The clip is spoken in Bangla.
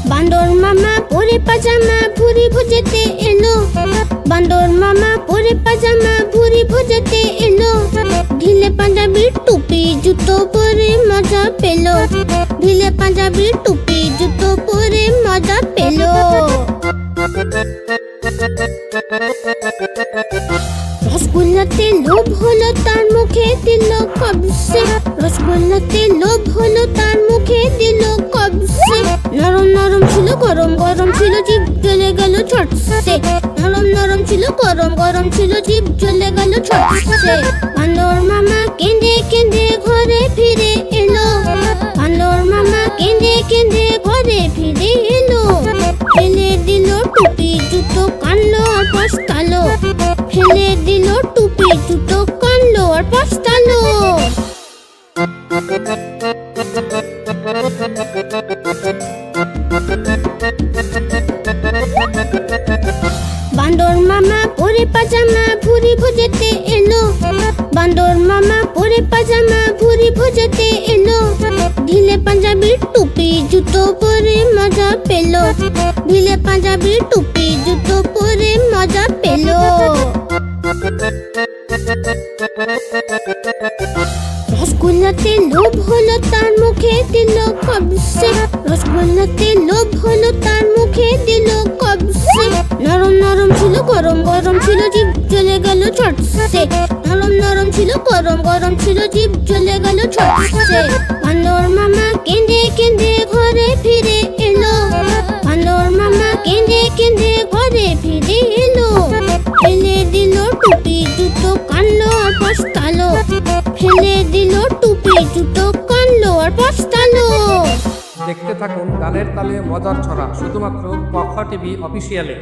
বান্দর মামা পরে পাজামা ভুরি ভুজেতে এলো। বান্দর মামা পরে পাজামা ভুরি ভুজেতে এলো। ঢিলে পাঞ্জাবির টুপি জুতো পরে মজা পেলো। ঢিলে পাঞ্জাবির টুপি জুতো পরে মজা পেলো। রসগোল্লাতে লোভ হলো তার মুখে দিল কবসে। রসগোল্লাতে লোভ হলো তার মুখে দিল কবসে। নরম নরম ছিল গরম গরম ছিল জিভ জ্বলে গেল ছটসে। নরম নরম ছিল গরম গরম ছিল জিভ জ্বলে গেল ছটসে। বান্দর মামা কেঁদে কেঁদে ঘরে ফিরে এলো। বান্দর মামা কেঁদে কেঁদে ঘরে ফিরে এলো। ফেলে দিল টুপি জুতো কানলো আর পস্তালো। ফেলে দিল টুপি জুতো কানলো আর পস্তালো। বান্দর মামা পরে পাজামা ভুরি ভুজেতে এলো। বান্দর মামা পরে পাজামা ভুরি ভুজেতে এলো। ঢিলে পাঞ্জাবির টুপি জুতো পরে মজা পেলো। ঢিলে পাঞ্জাবির টুপি জুতো পরে মজা পেলো। রসগোল্লাতে লোভ হলো তার মুখে দিল কবসে। রসগোল্লাতে লোভ হলো তার মুখে দিল কবসে। নরম নরম ছিল গরম গরম ছিল জিভ জ্বলে গেল ছটসে। নরম নরম ছিল গরম গরম ছিল জিভ জ্বলে গেল ছটসে। বান্দর মামা কেঁদে কেঁদে ঘরে ফিরে এলো। বান্দর মামা কেঁদে কেঁদে ঘরে ফিরে এলো। ফেলে দিল টুপি জুতো কানলো আর পস্তালো। ফেলে দিল টুপি জুতো কানলো আর পস্তালো। দেখতে থাকুন গানের তালে মজার ছড়া শুধুমাত্র পখা টিভি অফিসিয়ালে।